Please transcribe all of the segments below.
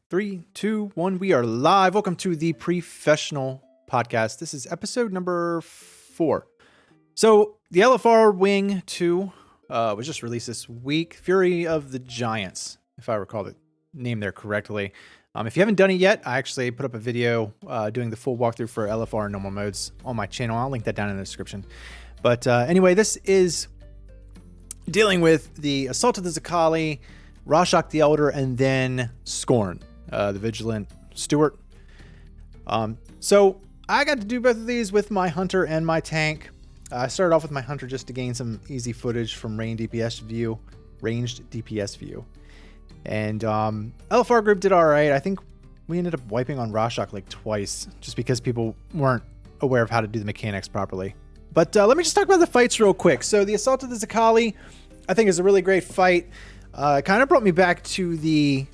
3, 2, 1. We are live. Welcome to the Prefessional podcast. This is episode number 4. So the LFR Wing 2 was just released this week. Fury of the Giants, if I recall the name there correctly. If you haven't done it yet, I actually put up a video doing the full walkthrough for LFR normal modes on my channel. I'll link that down in the description. But anyway, this is dealing with the Assault of the Zakali, Rashok the Elder, and then Scorn, the Vigilant Steward. So I got to do both of these with my Hunter and my Tank. I started off with my Hunter just to gain some easy footage from ranged DPS view. And LFR group did all right. I think we ended up wiping on Rashok like twice just because people weren't aware of how to do the mechanics properly. But let me just talk about the fights real quick. So the Assault of the Zakali, I think, is a really great fight. It kind of brought me back to the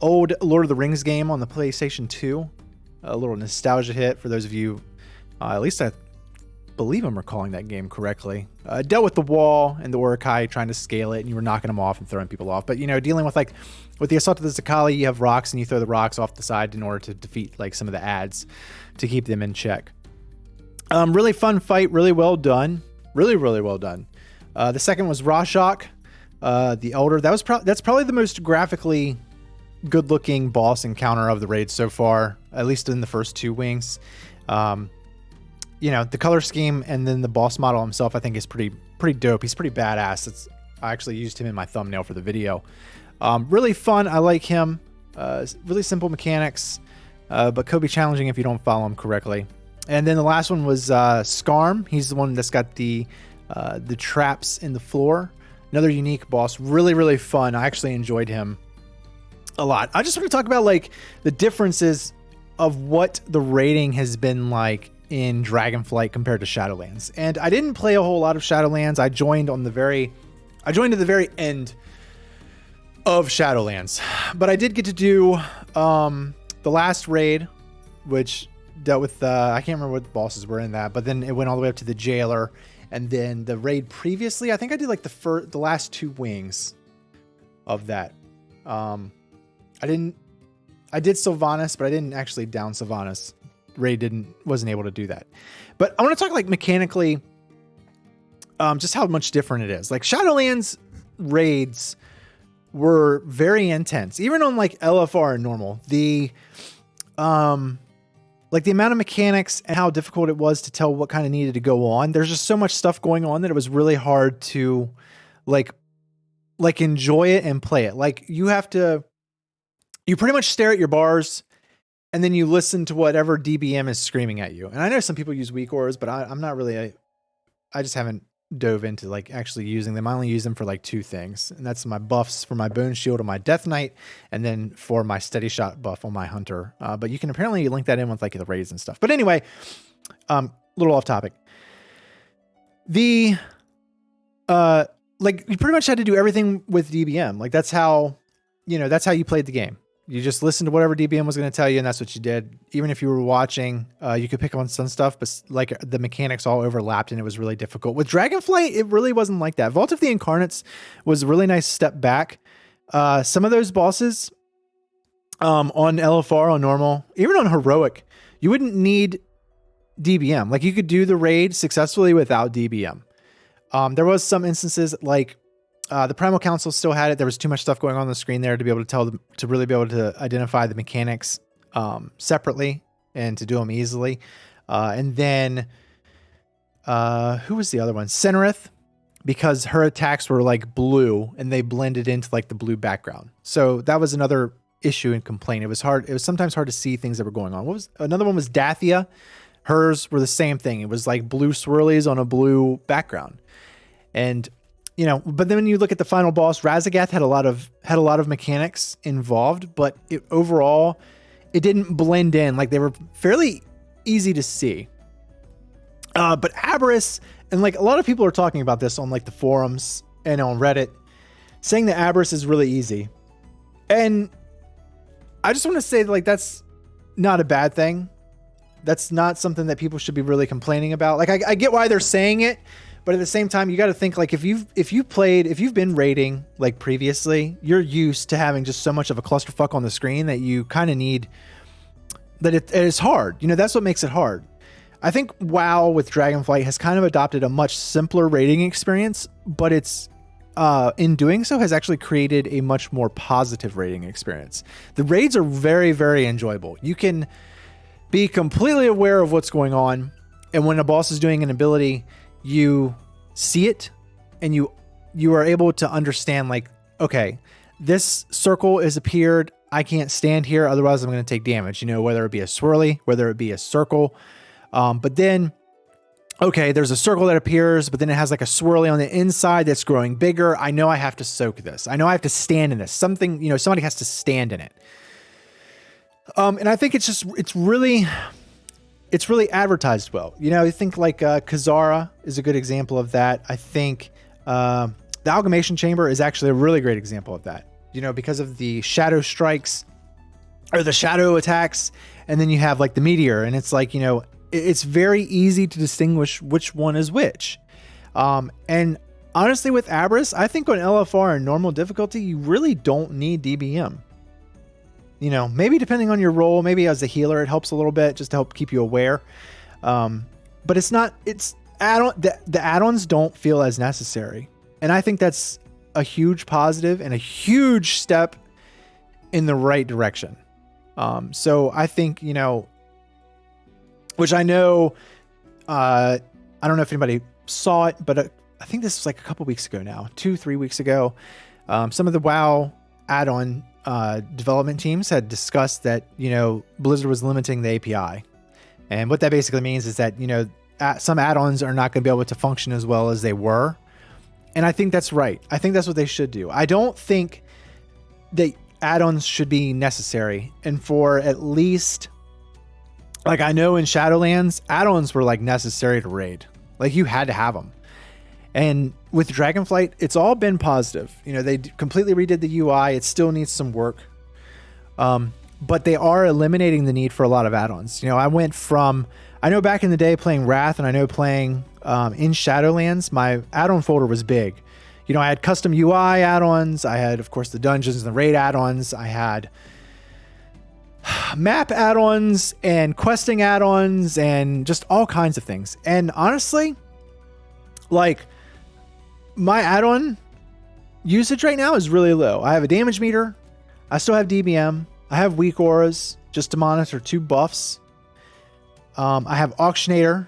old Lord of the Rings game on the PlayStation 2. A little nostalgia hit for those of you, at least I believe I'm recalling that game correctly. Dealt with the wall and the Urukai trying to scale it, and you were knocking them off and throwing people off. But, you know, dealing with with the Assault of the Zakali, you have rocks and you throw the rocks off the side in order to defeat some of the adds to keep them in check. Really fun fight, really well done. Really well done. The second was Rashok, the Elder. That's probably the most graphically good-looking boss encounter of the raid so far, at least in the first 2 wings. You know, the color scheme and then the boss model himself, I think, is pretty dope. He's pretty badass. I actually used him in my thumbnail for the video. Really fun. I like him. Really simple mechanics, but could be challenging if you don't follow him correctly. And then the last one was Scarm. He's the one that's got the traps in the floor. Another unique boss. Really fun. I actually enjoyed him a lot. I just want to talk about the differences of what the rating has been like in DragonFlight compared to Shadowlands. And I didn't play a whole lot of Shadowlands. I joined at the very end of Shadowlands. But I did get to do the last raid, which dealt with I can't remember what bosses were in that, but then it went all the way up to the Jailer, and then the raid previously, I think I did the last 2 wings of that. I did Sylvanas, but I didn't actually down Sylvanas. Raid wasn't able to do that. But I want to talk mechanically, just how much different it is. Shadowlands raids were very intense, even on LFR and normal. The amount of mechanics and how difficult it was to tell what kind of needed to go on. There's just so much stuff going on that it was really hard to enjoy it and play it. You pretty much stare at your bars and then you listen to whatever DBM is screaming at you. And I know some people use weak ores, but I'm not really, I just haven't dove into actually using them. I only use them for 2 things, and that's my buffs for my Bone Shield on my Death Knight, and then for my Steady Shot buff on my Hunter. But you can apparently link that in with the raids and stuff. But anyway, little off topic. You pretty much had to do everything with DBM. That's how you played the game. You just listened to whatever DBM was going to tell you, and that's what you did. Even if you were watching, you could pick up on some stuff, but the mechanics all overlapped, and it was really difficult. With DragonFlight, it really wasn't like that. Vault of the Incarnates was a really nice step back. Some of those bosses on LFR, on normal, even on heroic, you wouldn't need DBM. You could do the raid successfully without DBM. There was some instances the Primal Council still had it. There was too much stuff going on the screen there to be able to really be able to identify the mechanics separately and to do them easily. And then who was the other one? Senarith, because her attacks were blue and they blended into the blue background. So that was another issue and complaint. It was hard. It was sometimes hard to see things that were going on. Another one was Dathia. Hers were the same thing. It was blue swirlies on a blue background. And but then when you look at the final boss, Razagath had a lot of mechanics involved, but overall, it didn't blend in. They were fairly easy to see. But Aberrus, and a lot of people are talking about this on the forums and on Reddit, saying that Aberrus is really easy. And I just want to say that's not a bad thing. That's not something that people should be really complaining about. I get why they're saying it, But at the same time, you got to think like if you've been raiding like previously, you're used to having just so much of a clusterfuck on the screen that you kind of need that it is hard. You know, that's what makes it hard. I think WoW with DragonFlight has kind of adopted a much simpler raiding experience, but it's in doing so has actually created a much more positive raiding experience. The raids are very, very enjoyable. You can be completely aware of what's going on, and when a boss is doing an ability, you see it and you are able to understand like, okay, this circle has appeared. I can't stand here, otherwise I'm going to take damage, you know, whether it be a swirly, whether it be a circle. But then, okay, there's a circle that appears, but then it has like a swirly on the inside that's growing bigger. I know I have to soak this. I know I have to stand in this. Something, you know, somebody has to stand in it. And I think it's really advertised well. You know, I think like Kazara is a good example of that. I think the Amalgamation Chamber is actually a really great example of that. You know, because of the shadow strikes or the shadow attacks, and then you have like the meteor, and it's like, you know, it's very easy to distinguish which one is which. And honestly, with Aberrus, I think on LFR and normal difficulty, you really don't need DBM. You know, maybe depending on your role, maybe as a healer, it helps a little bit just to help keep you aware. But it's not, it's the add-ons don't feel as necessary. And I think that's a huge positive and a huge step in the right direction. So I think, you know, which I know, I don't know if anybody saw it, but I think this was like a couple weeks ago now, 2-3 weeks ago. Some of the WoW add-on development teams had discussed that, you know, Blizzard was limiting the API. And what that basically means is that, you know, some add-ons are not going to be able to function as well as they were. And I think that's right. I think that's what they should do. I don't think that add-ons should be necessary. And for at least, like I know in Shadowlands, add-ons were like necessary to raid. Like you had to have them. And with DragonFlight, it's all been positive. You know, they completely redid the UI. It still needs some work. But they are eliminating the need for a lot of add-ons. You know, I know back in the day playing Wrath, and I know playing in Shadowlands, my add-on folder was big. You know, I had custom UI add-ons. I had, of course, the dungeons and the raid add-ons. I had map add-ons and questing add-ons and just all kinds of things. And honestly, like my add-on usage right now is really low. I have a damage meter. I still have DBM. I have weak auras just to monitor 2 buffs. I have Auctionator.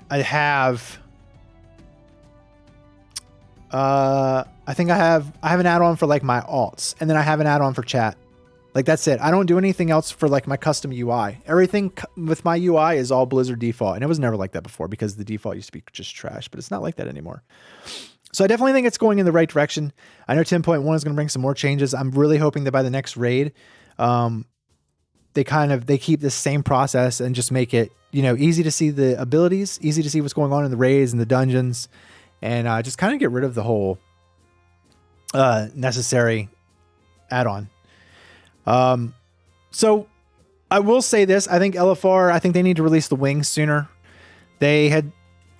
I have I think I have an add-on for like my alts, and then I have an add-on for chat. Like that's it. I don't do anything else for like my custom UI. Everything with my UI is all Blizzard default, and it was never like that before because the default used to be just trash, but it's not like that anymore. So I definitely think it's going in the right direction. I know 10.1 is going to bring some more changes. I'm really hoping that by the next raid, they keep the same process and just make it, you know, easy to see the abilities, easy to see what's going on in the raids and the dungeons, and just kind of get rid of the whole necessary add-on. So I will say this. I think LFR, I think they need to release the wings sooner.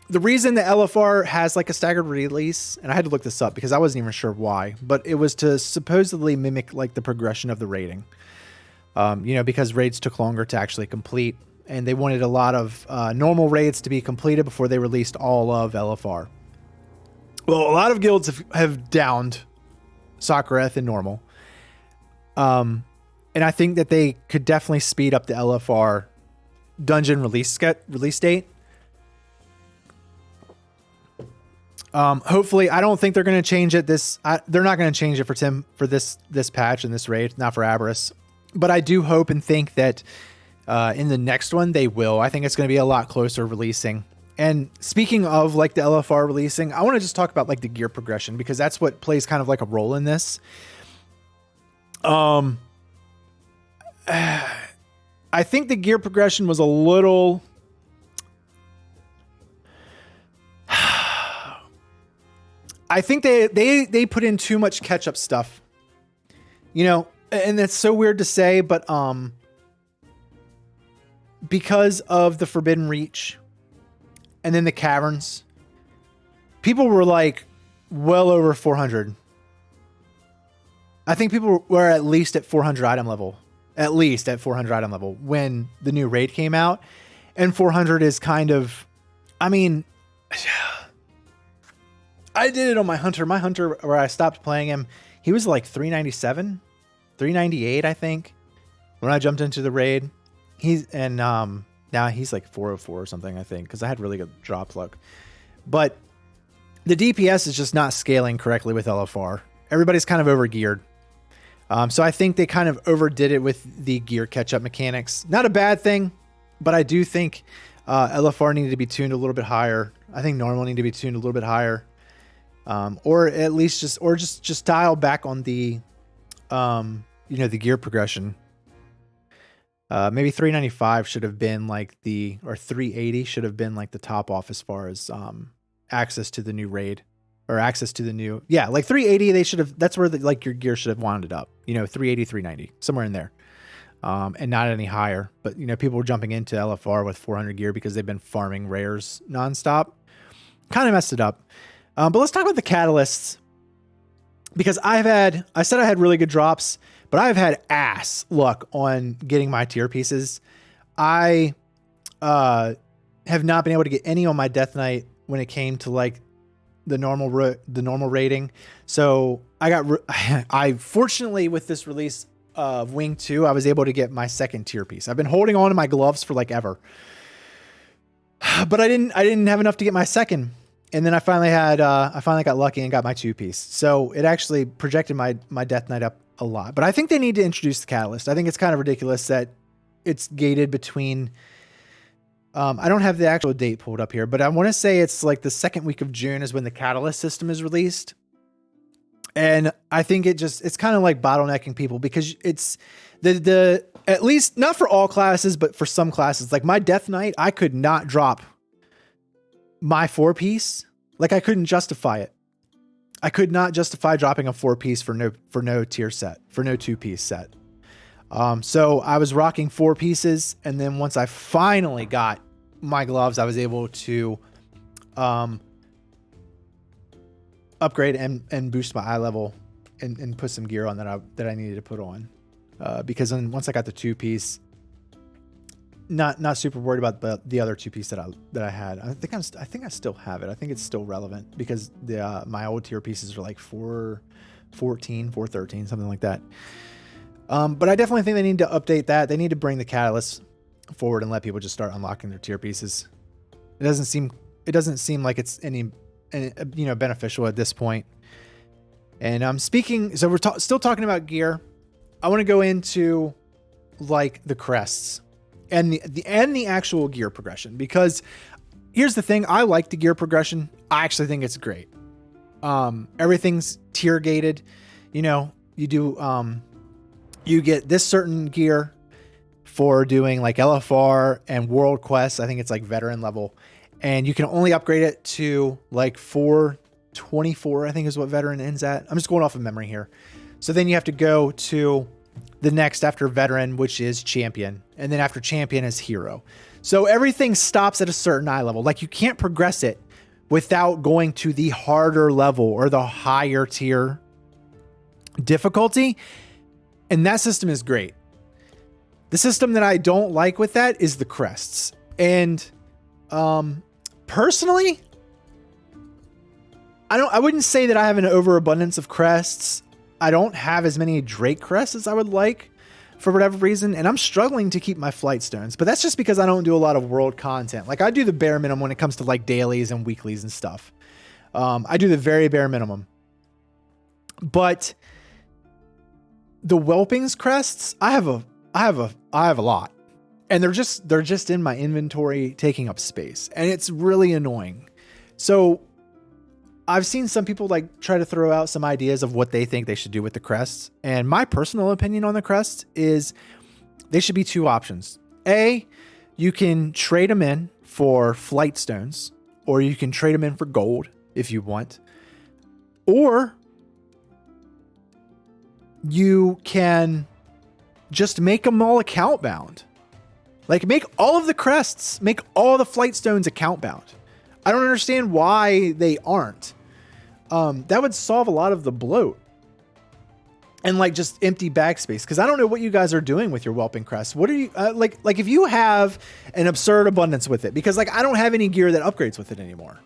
The reason the LFR has like a staggered release, and I had to look this up because I wasn't even sure why, but it was to supposedly mimic like the progression of the raiding. You know, because raids took longer to actually complete, and they wanted a lot of normal raids to be completed before they released all of LFR. Well, a lot of guilds have downed Sakureth in normal. And I think that they could definitely speed up the LFR dungeon release date. Hopefully, I don't think they're going to change it. They're not going to change it for this patch and this raid, not for Aberrus. But I do hope and think that in the next one they will. I think it's going to be a lot closer releasing. And speaking of like the LFR releasing, I want to just talk about like the gear progression because that's what plays kind of like a role in this. I think the gear progression was a little. I think they put in too much catch-up stuff, you know, and that's so weird to say, but because of the Forbidden Reach and then the caverns, people were like well over 400. I think people were at least at 400 item level. At least at 400 item level when the new raid came out. And 400 is kind of, I mean, I did it on my hunter. My hunter, where I stopped playing him, he was like 397, 398, I think, when I jumped into the raid. Now he's like 404 or something, I think, because I had really good drop luck. But the DPS is just not scaling correctly with LFR. Everybody's kind of over geared. So I think they kind of overdid it with the gear catch-up mechanics. Not a bad thing, but I do think LFR needed to be tuned a little bit higher. I think normal needed to be tuned a little bit higher. Or at least just dial back on the, the gear progression. Maybe 395 should have been like or 380 should have been like the top off as far as access to the new raid. Or access to the new, like 380, they should have, that's where your gear should have wound it up, 380, 390, somewhere in there. And not any higher, but people were jumping into LFR with 400 gear because they've been farming rares nonstop. Kind of messed it up. But let's talk about the catalysts, because I said I had really good drops, but I've had ass luck on getting my tier pieces. I have not been able to get any on my Death Knight when it came to like the normal rating. So I fortunately with this release of Wing 2, I was able to get my second tier piece. I've been holding on to my gloves for like ever, but I didn't have enough to get my second. And then I finally got lucky and got my 2 piece. So it actually projected my Death Knight up a lot, but I think they need to introduce the catalyst. I think it's kind of ridiculous that it's gated between, I don't have the actual date pulled up here, but I want to say it's like the second week of June is when the catalyst system is released. And I think it's kind of like bottlenecking people, because it's at least not for all classes, but for some classes, like my Death Knight, I could not drop my 4-piece. Like I couldn't justify it. I could not justify dropping a 4-piece for no tier set, for no 2-piece set. So I was rocking 4 pieces. And then once I finally got my gloves, I was able to upgrade and boost my eye level and put some gear on that I needed to put on. Because then once I got the 2-piece, not super worried about the other 2-piece that I had. I think I still have it. I think it's still relevant because my old tier pieces are like 414, 413, something like that. But I definitely think they need to update that. They need to bring the catalyst forward and let people just start unlocking their tier pieces. It doesn't seem like it's any beneficial at this point. And so we're still talking about gear. I want to go into like the crests and the actual gear progression, because here's the thing. I like the gear progression. I actually think it's great. Everything's tier gated. You get this certain gear for doing like LFR and world quests. I think it's like veteran level, and you can only upgrade it to like 424, I think is what veteran ends at. I'm just going off of memory here. So then you have to go to the next after veteran, which is champion. And then after champion is hero. So everything stops at a certain eye level. Like you can't progress it without going to the harder level or the higher tier difficulty. And that system is great. The system that I don't like with that is the crests. And personally, I wouldn't say that I have an overabundance of crests. I don't have as many Drake crests as I would like for whatever reason. And I'm struggling to keep my flight stones, but that's just because I don't do a lot of world content. Like I do the bare minimum when it comes to like dailies and weeklies and stuff. I do the very bare minimum, but the Whelping's crests, I have a lot, and they're just in my inventory taking up space, and it's really annoying. So I've seen some people like try to throw out some ideas of what they think they should do with the crests. And my personal opinion on the crests is they should be 2 options. A, you can trade them in for flight stones, or you can trade them in for gold if you want, or you can just make them all account bound. Like make all of the crests, make all the flight stones account bound. I don't understand why they aren't. That would solve a lot of the bloat and like just empty bag space. Cause I don't know what you guys are doing with your Whelping Crest. What are you like if you have an absurd abundance with it, because like I don't have any gear that upgrades with it anymore.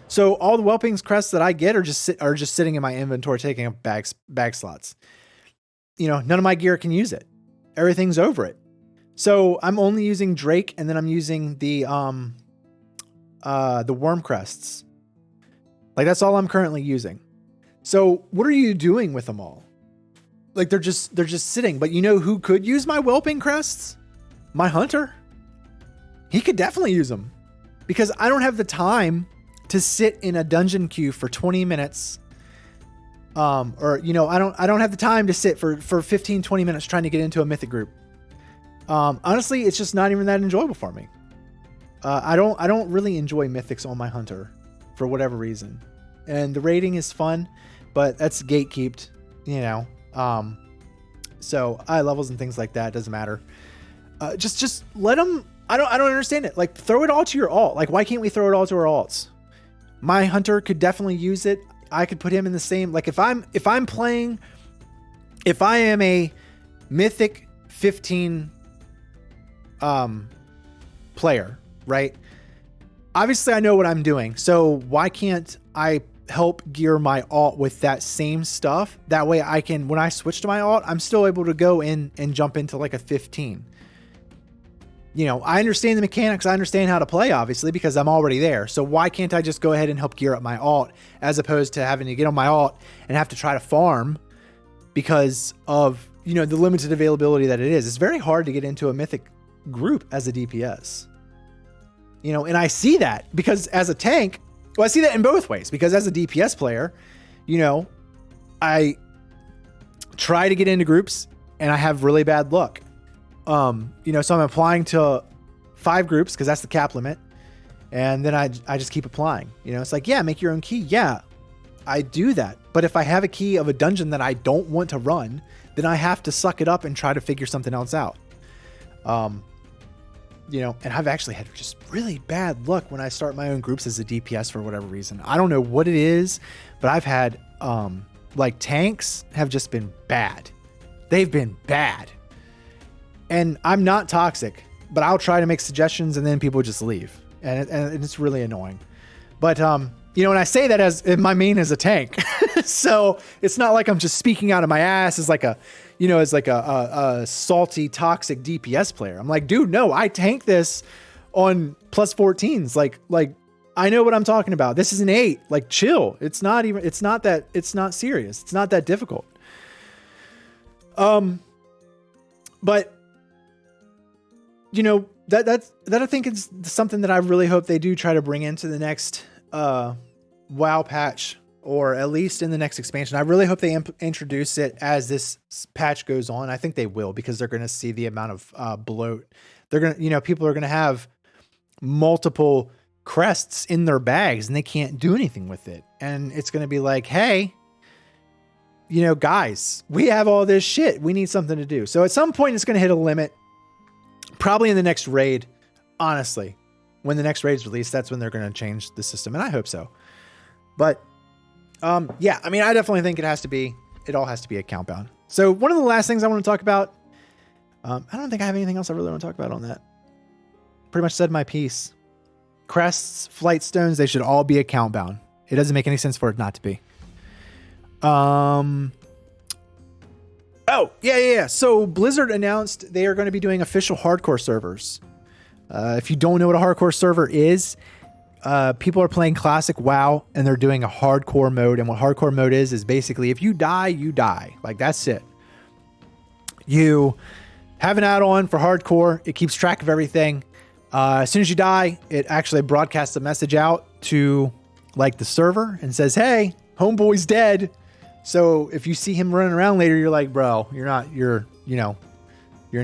So all the Whelping Crests that I get are just sitting in my inventory, taking up bag slots. You know, none of my gear can use it. Everything's over it. So I'm only using Drake, and then I'm using the Worm Crests. Like that's all I'm currently using. So what are you doing with them all? Like they're just sitting. But you know who could use my Whelping Crests? My Hunter. He could definitely use them, because I don't have the time to sit in a dungeon queue for 20 minutes. Or, you know, I don't have the time to sit for 15, 20 minutes trying to get into a mythic group. Honestly, it's just not even that enjoyable for me. I don't really enjoy mythics on my Hunter for whatever reason. And the rating is fun, but that's gatekeeped, you know. So eye levels and things like that doesn't matter. Just let them. I don't understand it. Like throw it all to your alt. Like why can't we throw it all to our alts? My Hunter could definitely use it. I could put him in the same, like if I am a Mythic 15 player, right? Obviously I know what I'm doing. So why can't I help gear my alt with that same stuff? That way I can, when I switch to my alt, I'm still able to go in and jump into like a 15. You know, I understand the mechanics. I understand how to play, obviously, because I'm already there. So why can't I just go ahead and help gear up my alt, as opposed to having to get on my alt and have to try to farm because of, you know, the limited availability that it is. It's very hard to get into a mythic group as a DPS. You know, and I see that because as a tank, well, I see that in both ways, because as a DPS player, you know, I try to get into groups and I have really bad luck. You know, so I'm applying to 5 groups because that's the cap limit. And then I just keep applying, you know, it's like, yeah, make your own key. Yeah, I do that. But if I have a key of a dungeon that I don't want to run, then I have to suck it up and try to figure something else out. You know, and I've actually had just really bad luck when I start my own groups as a DPS for whatever reason. I don't know what it is, but I've had, like tanks have just been bad. They've been bad. And I'm not toxic, but I'll try to make suggestions and then people just leave. And it's really annoying. But, you know, when I say that as my main is a tank, so it's not like I'm just speaking out of my ass as like a, you know, as like a salty, toxic DPS player. I'm like, dude, no, I tank this on plus 14s. Like I know what I'm talking about. This is an 8, like chill. It's not serious. It's not that difficult. But you know, that I think is something that I really hope they do try to bring into the next WoW patch, or at least in the next expansion. I really hope they introduce it as this patch goes on. I think they will, because they're going to see the amount of bloat. They're going to, you know, people are going to have multiple crests in their bags and they can't do anything with it. And it's going to be like, hey, you know, guys, we have all this shit. We need something to do. So at some point it's going to hit a limit. Probably in the next raid, honestly. When the next raid is released, that's when they're going to change the system, and I hope so. But, yeah, I mean, I definitely think it all has to be account bound. So one of the last things I want to talk about, I don't think I have anything else I really want to talk about on that. Pretty much said my piece. Crests, flight stones, they should all be account bound. It doesn't make any sense for it not to be. Oh, yeah. So Blizzard announced they are going to be doing official hardcore servers. If you don't know what a hardcore server is, people are playing classic WoW and they're doing a hardcore mode. And what hardcore mode is basically if you die, you die. Like that's it. You have an add-on for hardcore. It keeps track of everything. As soon as you die, it actually broadcasts a message out to like the server and says, hey, homeboy's dead. So if you see him running around later, you're like, bro, you're an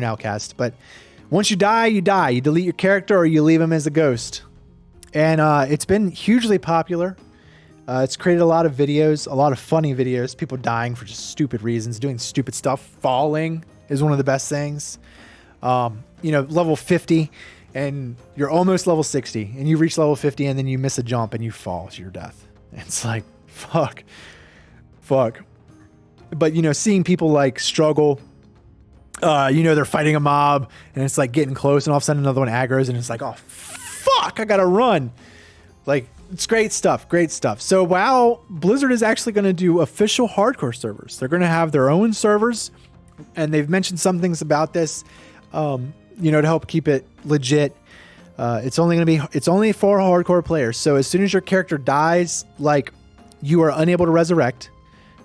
outcast. But once you die, you die. You delete your character or you leave him as a ghost. And it's been hugely popular. It's created a lot of videos, a lot of funny videos, people dying for just stupid reasons, doing stupid stuff. Falling is one of the best things. You know, level 50 and you're almost level 60 and you reach level 50 and then you miss a jump and you fall to your death. It's like, fuck. But, you know, seeing people like struggle, you know, they're fighting a mob and it's like getting close and all of a sudden another one aggroes and it's like, oh, fuck, I gotta run. Like, it's great stuff. So WoW, Blizzard is actually going to do official hardcore servers. They're going to have their own servers, and they've mentioned some things about this, you know, to help keep it legit. It's only for hardcore players. So as soon as your character dies, like, you are unable to resurrect.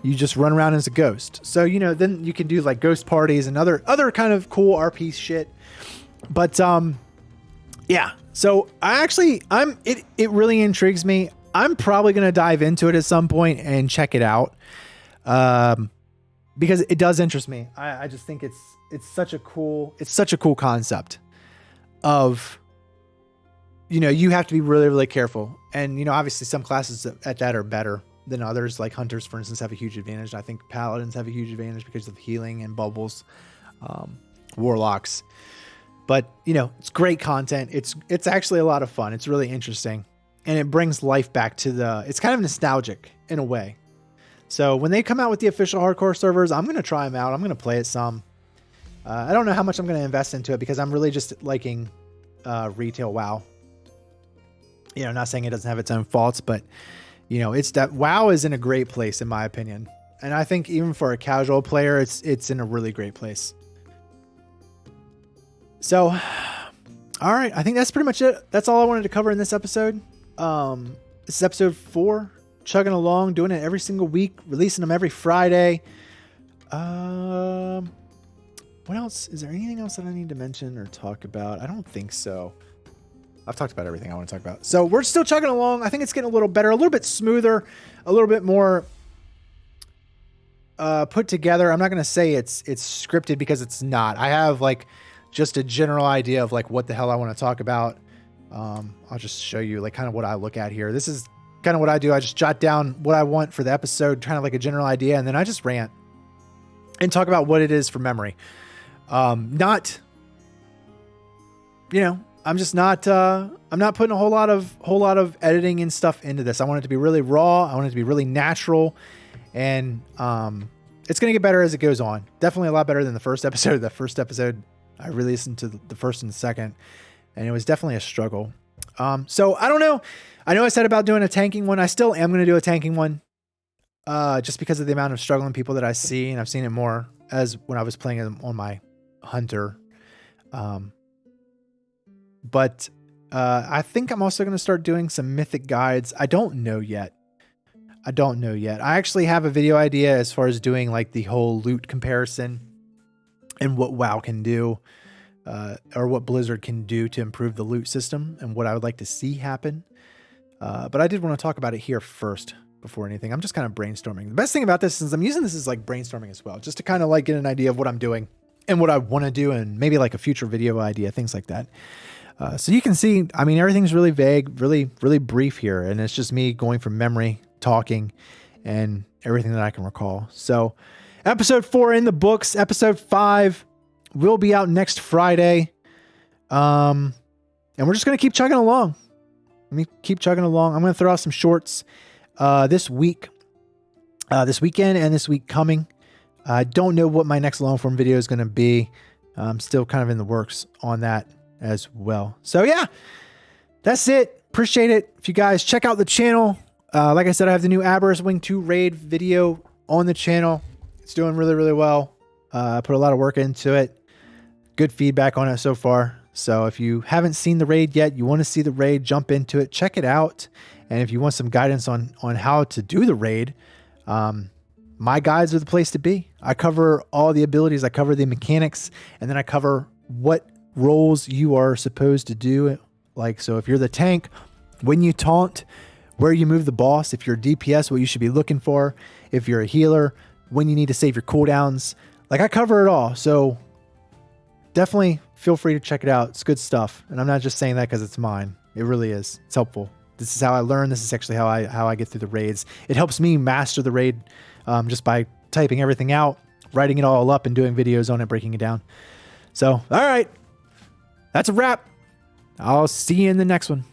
You just run around as a ghost. So, you know, then you can do like ghost parties and other kind of cool RP shit. But yeah. So it really intrigues me. I'm probably going to dive into it at some point and check it out. Because it does interest me. I just think it's such a cool concept of, you know, you have to be really, really careful. And, you know, obviously some classes at that are better than others. Like hunters, for instance, have a huge advantage. I think paladins have a huge advantage because of healing and bubbles. Warlocks. But, you know, it's great content. It's actually a lot of fun. It's really interesting. And it brings life back to it's kind of nostalgic in a way. So when they come out with the official hardcore servers, I'm going to try them out. I'm going to play it some. I don't know how much I'm going to invest into it because I'm really just liking retail WoW. You know, not saying it doesn't have its own faults, but, you know, it's that WoW is in a great place in my opinion. And I think even for a casual player, it's in a really great place. So, all right, I think that's pretty much it. That's all I wanted to cover in this episode. This is episode 4, chugging along, doing it every single week, releasing them every Friday. What else? Is there anything else that I need to mention or talk about? I don't think so. I've talked about everything I want to talk about. So we're still chugging along. I think it's getting a little better, a little bit smoother, a little bit more put together. I'm not going to say it's scripted because it's not. I have like just a general idea of like what the hell I want to talk about. I'll just show you like kind of what I look at here. This is kind of what I do. I just jot down what I want for the episode, kind of like a general idea, and then I just rant and talk about what it is from memory. Not, you know, I'm just not, I'm not putting a whole lot of editing and stuff into this. I want it to be really raw. I want it to be really natural, and it's going to get better as it goes on. Definitely a lot better than the first episode. The first episode, I re-listened to the first and the second, and it was definitely a struggle. So I don't know. I know I said about doing a tanking one. I still am going to do a tanking one, just because of the amount of struggling people that I see, and I've seen it more as when I was playing them on my hunter. But I think I'm also going to start doing some mythic guides. I don't know yet. I actually have a video idea as far as doing like the whole loot comparison and what WoW can do, or what Blizzard can do to improve the loot system and what I would like to see happen. But I did want to talk about it here first before anything. I'm just kind of brainstorming. The best thing about this is I'm using this as like brainstorming as well, just to kind of like get an idea of what I'm doing and what I want to do, and maybe like a future video idea, things like that. So you can see, I mean, everything's really vague, really, really brief here. And it's just me going from memory, talking, and everything that I can recall. So episode 4 in the books. Episode 5 will be out next Friday. And we're just going to keep chugging along. I'm going to throw out some shorts this week, this weekend, and this week coming. I don't know what my next long form video is going to be. I'm still kind of in the works on that as well. So yeah, that's it. Appreciate it. If you guys check out the channel, like I said, I have the new Aberrus Wing 2 raid video on the channel. It's doing really, really well. I put a lot of work into it. Good feedback on it so far. So if you haven't seen the raid yet, you want to see the raid, jump into it, check it out. And if you want some guidance on how to do the raid, my guides are the place to be. I cover all the abilities. I cover the mechanics, and then I cover what roles you are supposed to do. Like, so if you're the tank, when you taunt, where you move the boss. If you're a DPS, what you should be looking for. If you're a healer, when you need to save your cooldowns. Like, I cover it all. So definitely feel free to check it out. It's good stuff. And I'm not just saying that because it's mine. It really is. It's helpful. This is how I learn. This is actually how I get through the raids. It helps me master the raid just by typing everything out, writing it all up, and doing videos on it, breaking it down. So, all right. That's a wrap. I'll see you in the next one.